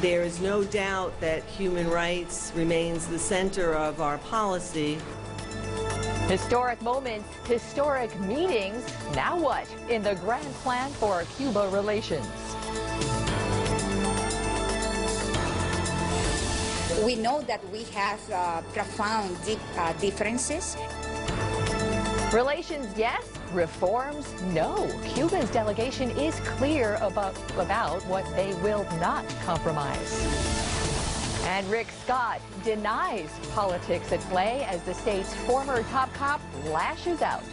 There is no doubt that human rights remains the center of our policy. Historic moments, historic meetings. Now what in the grand plan for Cuba relations? We know that we have profound differences. Relations, yes. Reforms, no. Cuba's delegation is clear about what they will not compromise. And Rick Scott denies politics at play as the state's former top cop lashes out.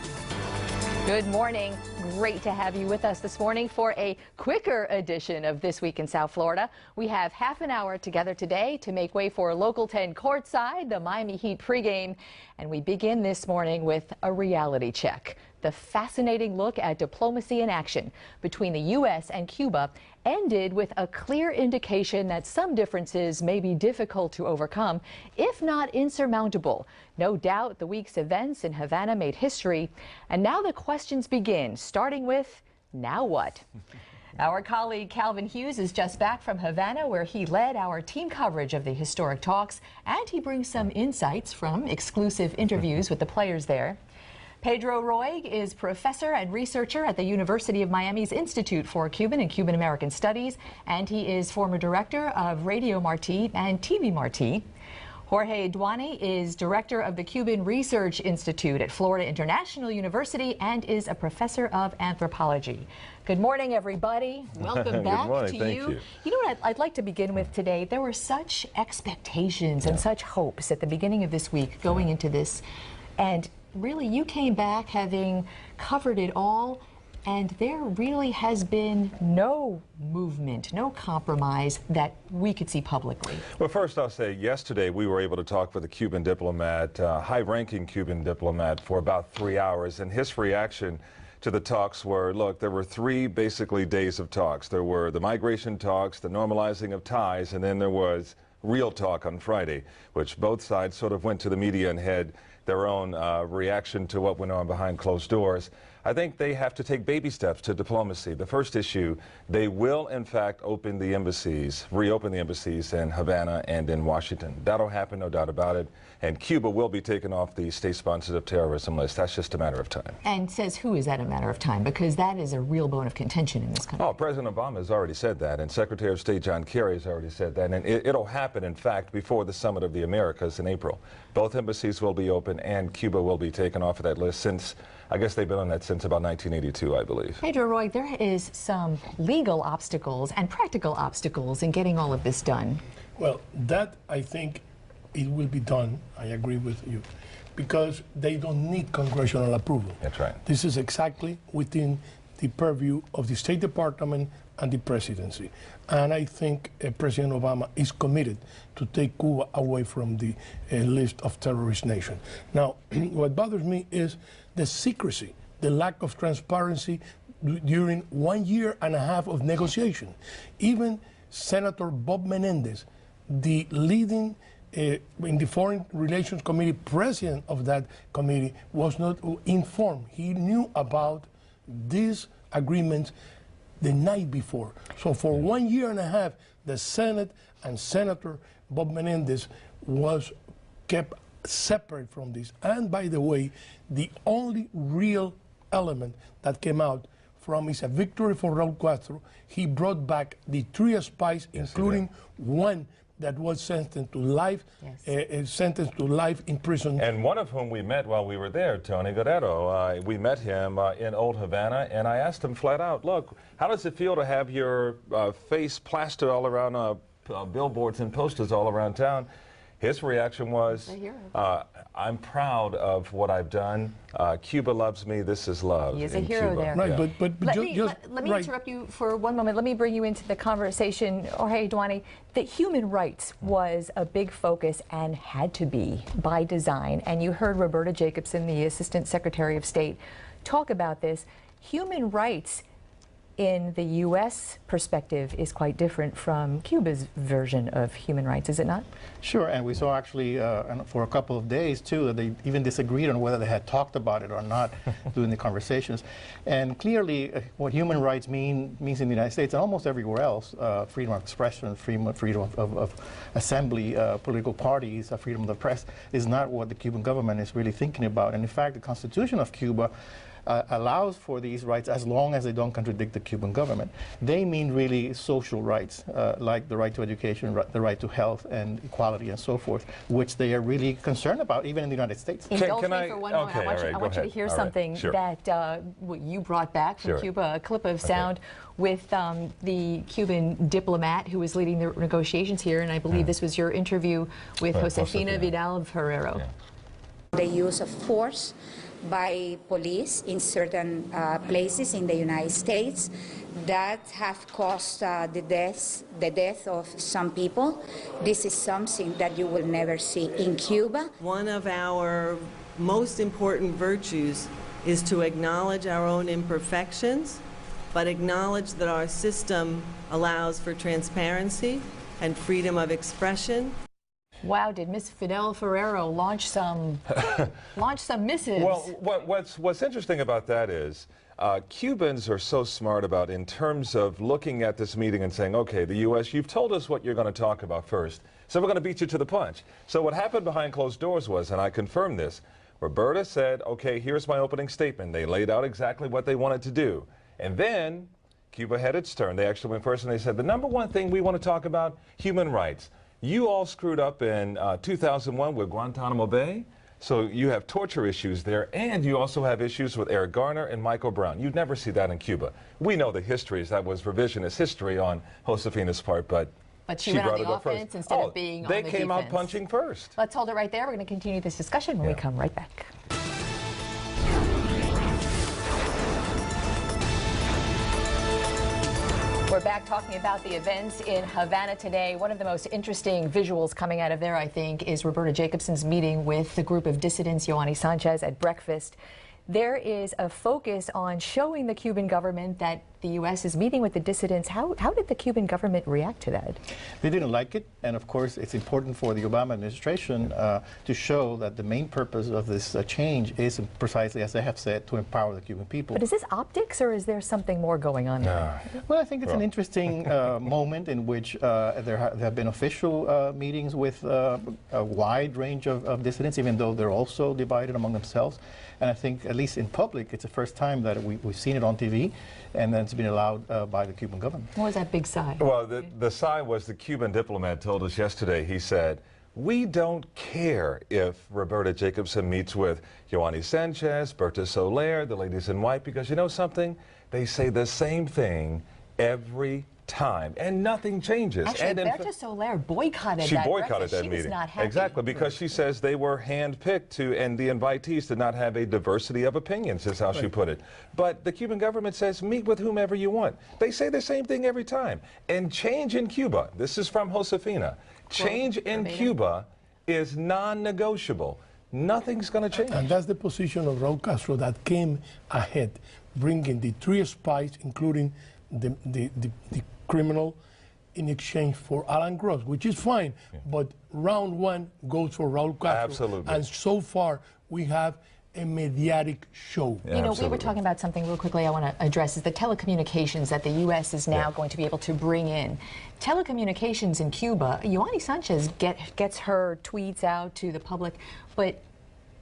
Good morning. Great to have you with us this morning for a quicker edition of This Week in South Florida. We have half an hour together today to make way for Local 10 courtside, the Miami Heat pregame. And we begin this morning with a reality check. The fascinating look at diplomacy in action between the U.S. and Cuba ended with a clear indication that some differences may be difficult to overcome, if not insurmountable. No doubt the week's events in Havana made history. And now the questions begin, starting with, now what? Our colleague Calvin Hughes is just back from Havana, where he led our team coverage of the historic talks, and he brings some insights from exclusive interviews with the players there. Pedro Roig is professor and researcher at the University of Miami's Institute for Cuban and Cuban American Studies, and he is former director of Radio Marti and TV Marti. Jorge Duany is director of the Cuban Research Institute at Florida International University and is a professor of anthropology. Good morning, everybody. Welcome back to you. You know what I'd like to begin with today? There were such expectations and such hopes at the beginning of this week going into this, and really, you came back having covered it all, and there really has been no movement, no compromise that we could see publicly. Well, first I'll say yesterday we were able to talk with a Cuban diplomat, high-ranking Cuban diplomat, for about 3 hours, and his reaction to the talks were, look, there were three basically days of talks. There were the migration talks, the normalizing of ties, and then there was real talk on Friday, which both sides sort of went to the media and had their own reaction to what went on behind closed doors. I think they have to take baby steps to diplomacy. The first issue, they will in fact open the embassies, reopen the embassies in Havana and in Washington. That'll happen, no doubt about it. And Cuba will be taken off the state sponsors of terrorism list. That's just a matter of time. And says who is that a matter of time? Because that is a real bone of contention in this country. Oh, President Obama has already said that, and Secretary of State John Kerry has already said that, and it'll happen, in fact, before the Summit of the Americas in April. Both embassies will be open, and Cuba will be taken off of that list since, I guess they've been on that since about 1982, I believe. Pedro Roig, there is some legal obstacles and practical obstacles in getting all of this done. Well, that, I think, it will be done, I agree with you, because they don't need congressional approval. That's right. This is exactly within the purview of the State Department and the presidency. And I think President Obama is committed to take Cuba away from the list of terrorist nations. Now, what bothers me is the secrecy, the lack of transparency during 1.5 years of negotiation. Even Senator Bob Menendez, the leading in the Foreign Relations Committee, president of that committee, was not informed. He knew about these agreements the night before. So for 1.5 years, the Senate and Senator Bob Menendez was kept separate from this. And by the way, the only real element that came out from is a victory for Raul Castro. He brought back the 3 spies, including one that was sentenced to life, in prison. And one of whom we met while we were there, Tony Guerrero. We met him in Old Havana, and I asked him flat out, look, how does it feel to have your face plastered all around billboards and posters all around town? His reaction was, I'm proud of what I've done. Cuba loves me. This is love. He is a hero Cuba. there. Right, Yeah. but Let me interrupt you for one moment. Let me bring you into the conversation. Jorge Duany, that human rights was a big focus and had to be by design. And you heard Roberta Jacobson, the Assistant Secretary of State, talk about this. Human rights in the U.S. perspective is quite different from Cuba's version of human rights, is it not? Sure, and we saw actually for a couple of days too that they even disagreed on whether they had talked about it or not during the conversations. And clearly what human rights means in the United States and almost everywhere else, freedom of expression, freedom of assembly, political parties, freedom of the press, is not what the Cuban government is really thinking about. And in fact, the Constitution of Cuba allows for these rights as long as they don't contradict the Cuban government. They mean really social rights, like the right to education, the right to health and equality and so forth, which they are really concerned about, even in the United States. Indulge me for one moment. I want you to hear something that you brought back from Cuba, a clip of sound with the Cuban diplomat who was leading the negotiations here, and I believe this was your interview with Josefina Vidal Ferrero. The use of force by police in certain places in the United States that have caused the death of some people. This is something that you will never see in Cuba. One of our most important virtues is to acknowledge our own imperfections, but acknowledge that our system allows for transparency and freedom of expression. Wow, did Miss Fidel Ferrero launch some missives? Well, what's interesting about that is Cubans are so smart about, in terms of looking at this meeting and saying, okay, the U.S., you've told us what you're going to talk about first, so we're going to beat you to the punch. So what happened behind closed doors was, and I confirm this, Roberta said, okay, here's my opening statement. They laid out exactly what they wanted to do. And then Cuba had its turn. They actually went first and they said, the number one thing we want to talk about, human rights. You all screwed up in 2001 with Guantanamo Bay, so you have torture issues there, and you also have issues with Eric Garner and Michael Brown. You'd never see that in Cuba. We know the histories. That was revisionist history on Josefina's part, but she went on the offense instead of being on the defense. They came out punching first. Let's hold it right there. We're going to continue this discussion when we come right back. We're back talking about the events in Havana today. One of the most interesting visuals coming out of there, I think, is Roberta Jacobson's meeting with the group of dissidents, Yoani Sanchez, at breakfast. There is a focus on showing the Cuban government that the U.S. is meeting with the dissidents. How did the Cuban government react to that? They didn't like it, and of course it's important for the Obama administration to show that the main purpose of this change is precisely, as they have said, to empower the Cuban people. But is this optics, or is there something more going on there? Well, I think it's an interesting moment in which there have been official meetings with a wide range of dissidents, even though they're also divided among themselves. And I think, at least in public, it's the first time that we've seen it on TV, and then it's been allowed by the Cuban government. What was that big sigh? Well, the sigh was the Cuban diplomat told us yesterday. He said, we don't care if Roberta Jacobson meets with Yoani Sanchez, Berta Soler, the ladies in white, because you know something? They say the same thing every time, and nothing changes. Actually, Berta Soler boycotted that breakfast. That she meeting. Was not happy. Exactly, because she says they were handpicked to, and the invitees did not have a diversity of opinions, is how she put it. But the Cuban government says, meet with whomever you want. They say the same thing every time. And change in Cuba, this is from Josefina, change in Cuba is non-negotiable. Nothing's going to change. And that's the position of Raul Castro that came ahead, bringing the 3 spies, including the criminal, in exchange for Alan Gross, which is fine, but round 1 goes for Raul Castro. Absolutely. And so far, we have a mediatic show. You know, we were talking about something real quickly I want to address, is the telecommunications that the U.S. is now going to be able to bring in. Telecommunications in Cuba, Yoani Sanchez gets her tweets out to the public, but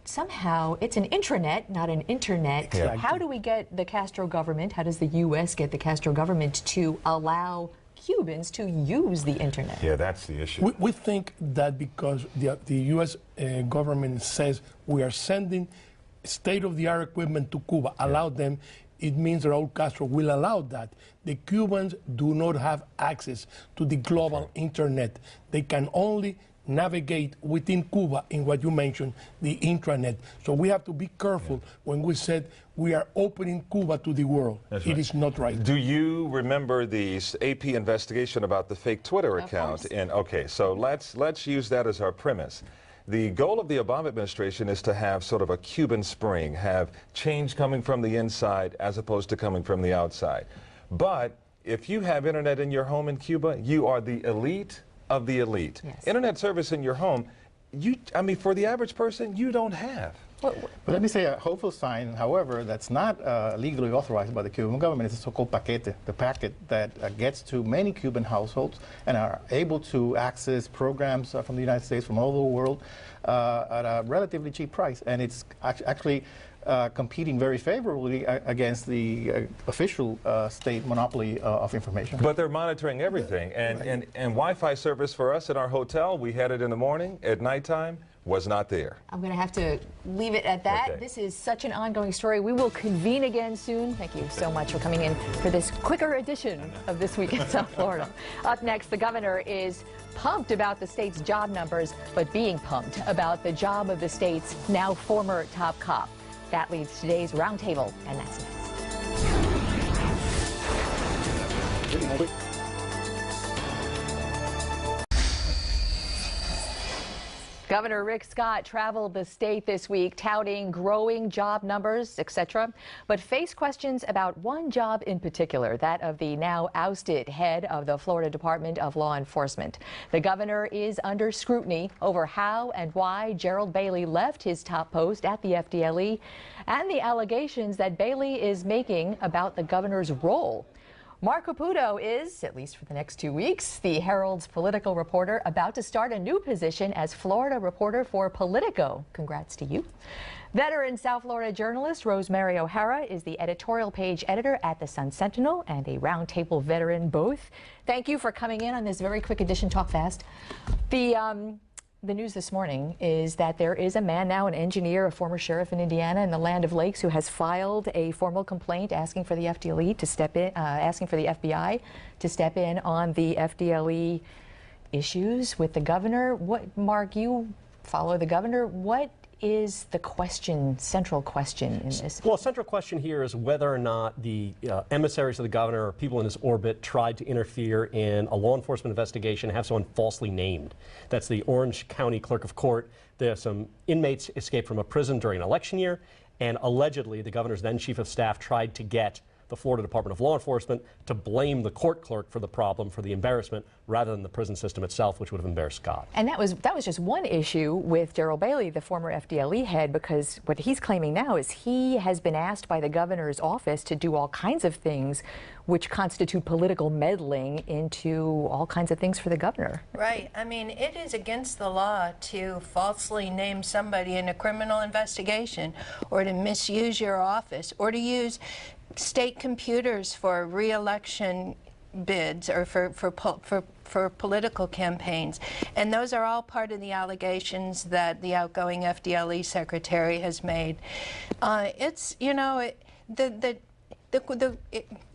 somehow it's an intranet, not an internet. Exactly. How do we get the Castro government, how does the U.S. get the Castro government to allow Cubans to use the internet? Yeah, that's the issue. We think that because the U.S. Government says we are sending state-of-the-art equipment to Cuba, allow them, it means Raul Castro will allow that. The Cubans do not have access to the global internet. They can only navigate within Cuba in what you mentioned, the intranet. So we have to be careful when we said we are opening Cuba to the world. It is not right. Do you remember the AP investigation about the fake Twitter account? And okay, so let's use that as our premise. The goal of the Obama administration is to have sort of a Cuban spring, have change coming from the inside as opposed to coming from the outside. But if you have internet in your home in Cuba, you are the elite of the elite. Yes. Internet service in your home, I mean, for the average person, you don't have. But let me say a hopeful sign, however, that's not legally authorized by the Cuban government is the so-called paquete, the packet that gets to many Cuban households and are able to access programs from the United States, from all over the world, at a relatively cheap price. And it's actually competing very favorably against the official state monopoly of information. But they're monitoring everything. And Wi-Fi service for us in our hotel, we had it in the morning, at nighttime, was not there. I'm going to have to leave it at that. Okay. This is such an ongoing story. We will convene again soon. Thank you so much for coming in for this quicker edition of This Week in South Florida. Up next, the governor is pumped about the state's job numbers, but being pumped about the job of the state's now former top cop. That leads today's roundtable, and that's next. Governor Rick Scott traveled the state this week touting growing job numbers, etc., but faced questions about one job in particular, that of the now ousted head of the Florida Department of Law Enforcement. The governor is under scrutiny over how and why Gerald Bailey left his top post at the FDLE and the allegations that Bailey is making about the governor's role. Mark Caputo is, at least for the next 2 weeks, the Herald's political reporter, about to start a new position as Florida reporter for Politico. Congrats to you. Veteran South Florida journalist Rosemary O'Hara is the editorial page editor at the Sun-Sentinel and a roundtable veteran both. Thank you for coming in on this very quick edition. Talk fast. The news this morning is that there is a man now, an engineer, a former sheriff in Indiana in the Land of Lakes, who has filed a formal complaint asking for the FDLE to step in, asking for the FBI to step in on the FDLE issues with the governor. What, Mark, you follow the governor. What is the question, central question in this? Well, a central question here is whether or not the emissaries of the governor or people in his orbit tried to interfere in a law enforcement investigation, have someone falsely named. That's the Orange County Clerk of Court. There's some inmates escaped from a prison during an election year, and allegedly the governor's then chief of staff tried to get the Florida Department of Law Enforcement to blame the court clerk for the problem, for the embarrassment, rather than the prison system itself, which would have embarrassed Scott. And that was just one issue with Gerald Bailey, the former FDLE head, because what he's claiming now is he has been asked by the governor's office to do all kinds of things which constitute political meddling into all kinds of things for the governor. Right. I mean, it is against the law to falsely name somebody in a criminal investigation, or to misuse your office, or to use state computers for re-election bids or for political campaigns. And those are all part of the allegations that the outgoing FDLE secretary has made. It's, you know,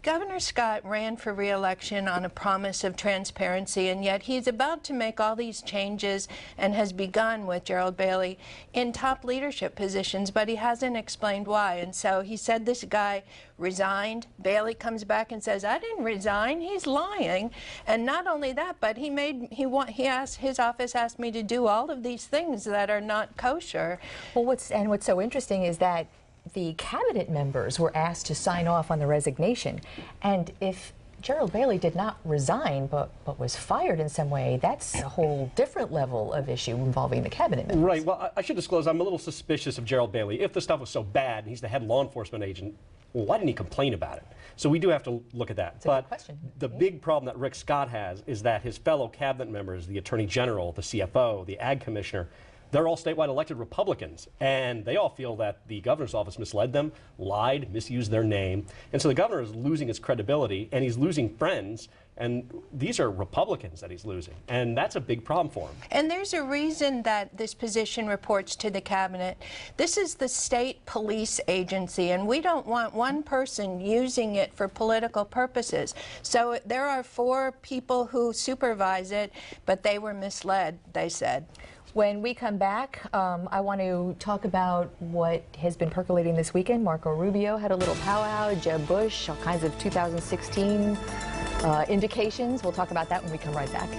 Governor Scott ran for re-election on a promise of transparency, and yet he's about to make all these changes and has begun with Gerald Bailey in top leadership positions, but he hasn't explained why. And so he said this guy resigned. Bailey comes back and says, I didn't resign. He's lying. And not only that, but his office asked me to do all of these things that are not kosher. Well, what's so interesting is that the cabinet members were asked to sign off on the resignation. And if Gerald Bailey did not resign but was fired in some way, that's a whole different level of issue involving the cabinet members. Right. Well, I should disclose I'm a little suspicious of Gerald Bailey. If the stuff was so bad and he's the head law enforcement agent, well, why didn't he complain about it? So we do have to look at that. That's a good question. The big problem that Rick Scott has is that his fellow cabinet members, the Attorney General, the CFO, the Ag Commissioner, they're all statewide elected Republicans, and they all feel that the governor's office misled them, lied, misused their name. And so the governor is losing his credibility, and he's losing friends, and these are Republicans that he's losing. And that's a big problem for him. And there's a reason that this position reports to the cabinet. This is the state police agency, and we don't want one person using it for political purposes. So there are 4 people who supervise it, but they were misled, they said. When we come back, I want to talk about what has been percolating this weekend. Marco Rubio had a little powwow, Jeb Bush, all kinds of 2016 indications. We'll talk about that when we come right back.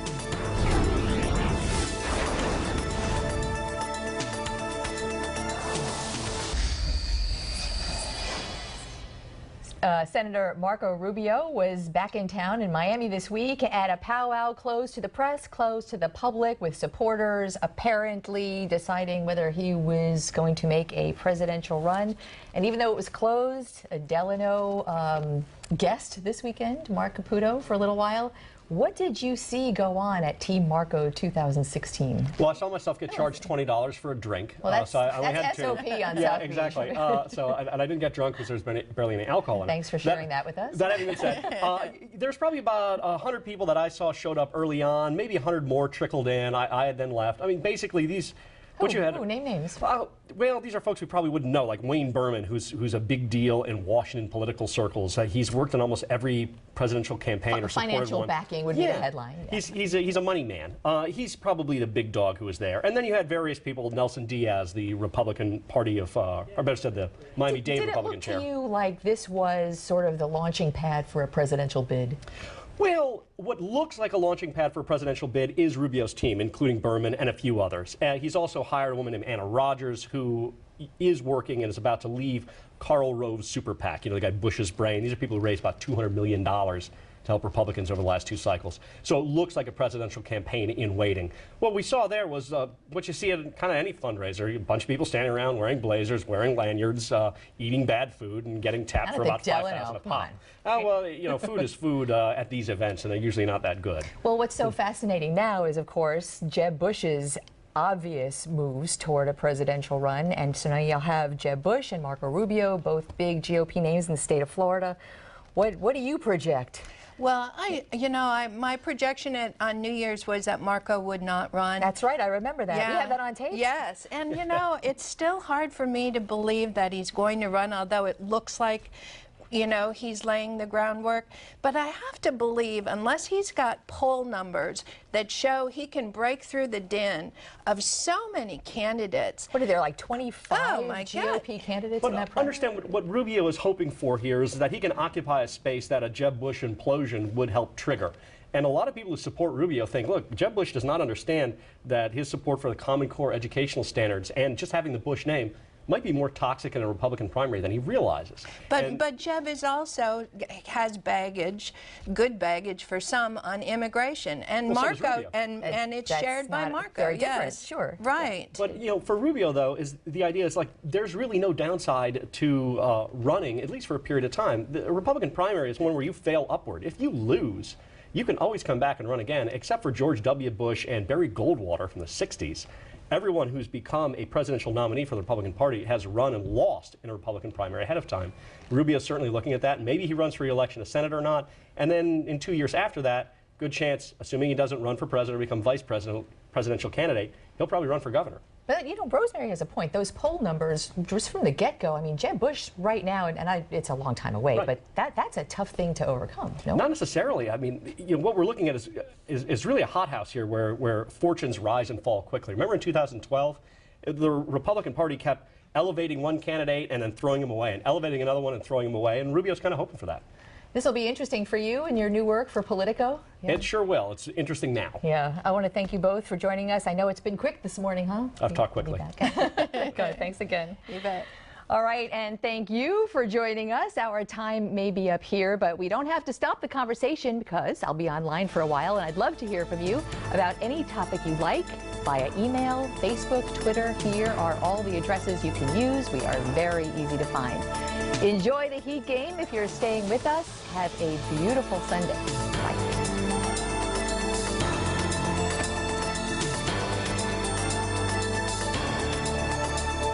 Senator Marco Rubio was back in town in Miami this week at a powwow closed to the press, closed to the public, with supporters apparently deciding whether he was going to make a presidential run. And even though it was closed, a Delano guest this weekend, Mark Caputo, for a little while. What did you see go on at Team Marco 2016? Well, I saw myself get charged $20 for a drink. Well, that's, so I only that's had SOP two. on Yeah, South Beach. exactly. And I didn't get drunk because there's barely any alcohol in it. Thanks for sharing that with us. That having been said, there's probably about 100 people that I saw showed up early on. Maybe 100 more trickled in. I had then left. I mean, basically these. Name names. Well, these are folks we probably wouldn't know, like Wayne Berman, who's a big deal in Washington political circles. He's worked on almost every presidential campaign or supported financial one. backing would be the headline. Yeah. He's a money man. He's probably the big dog who was there. And then you had various people, Nelson Diaz, the Republican Party of, or better said, the Miami-Dade Republican chair. Did it look to you like this was sort of the launching pad for a presidential bid? Well, what looks like a launching pad for a presidential bid is Rubio's team, including Berman and a few others. He's also hired a woman named Anna Rogers, who is working and is about to leave Karl Rove's super PAC, the guy Bush's brain. These are people who raised about $200 million to help Republicans over the last 2 cycles. So it looks like a presidential campaign in waiting. What we saw there was what you see at kind of any fundraiser, a bunch of people standing around wearing blazers, wearing lanyards, eating bad food, and getting tapped for about $5,000 a pop. Well, food is food at these events, and they're usually not that good. Well, what's so fascinating now is, of course, Jeb Bush's obvious moves toward a presidential run. And so now you'll have Jeb Bush and Marco Rubio, both big GOP names in the state of Florida. What do you project? Well, my projection on New Year's was that Marco would not run. That's right, I remember that. We have that on tape. Yes, and it's still hard for me to believe that he's going to run, although it looks like he's laying the groundwork. But I have to believe, unless he's got poll numbers that show he can break through the din of so many candidates. What are there, like 25 GOP candidates in that primary? Understand what Rubio is hoping for here is that he can occupy a space that a Jeb Bush implosion would help trigger. And a lot of people who support Rubio think, look, Jeb Bush does not understand that his support for the Common Core educational standards and just having the Bush name might be more toxic in a Republican primary than he realizes. But Jeb is also has baggage, good baggage for some, on immigration, and Marco, and it's shared by Marco. Very different, sure. Right. But for Rubio though, the idea is like there's really no downside to running, at least for a period of time. The Republican primary is one where you fail upward. If you lose, you can always come back and run again, except for George W. Bush and Barry Goldwater from the 60s. Everyone who's become a presidential nominee for the Republican Party has run and lost in a Republican primary ahead of time. Rubio's certainly looking at that. Maybe he runs for re-election as Senate or not. And then in 2 years after that, good chance, assuming he doesn't run for president or become vice presidential candidate, he'll probably run for governor. But, Rosemary has a point. Those poll numbers, just from the get-go, I mean, Jeb Bush right now, and it's a long time away, but that's a tough thing to overcome, no? Not necessarily. I mean, what we're looking at is really a hothouse here where fortunes rise and fall quickly. Remember in 2012, the Republican Party kept elevating one candidate and then throwing him away, and elevating another one and throwing him away, and Rubio's kind of hoping for that. This will be interesting for you in your new work for Politico. Yeah. It sure will. It's interesting now. Yeah. I want to thank you both for joining us. I know it's been quick this morning, huh? I've talked quickly. Good. Thanks again. You bet. All right, and thank you for joining us. Our time may be up here, but we don't have to stop the conversation because I'll be online for a while, and I'd love to hear from you about any topic you like via email, Facebook, Twitter. Here are all the addresses you can use. We are very easy to find. Enjoy the Heat game if you're staying with us. Have a beautiful Sunday. Bye.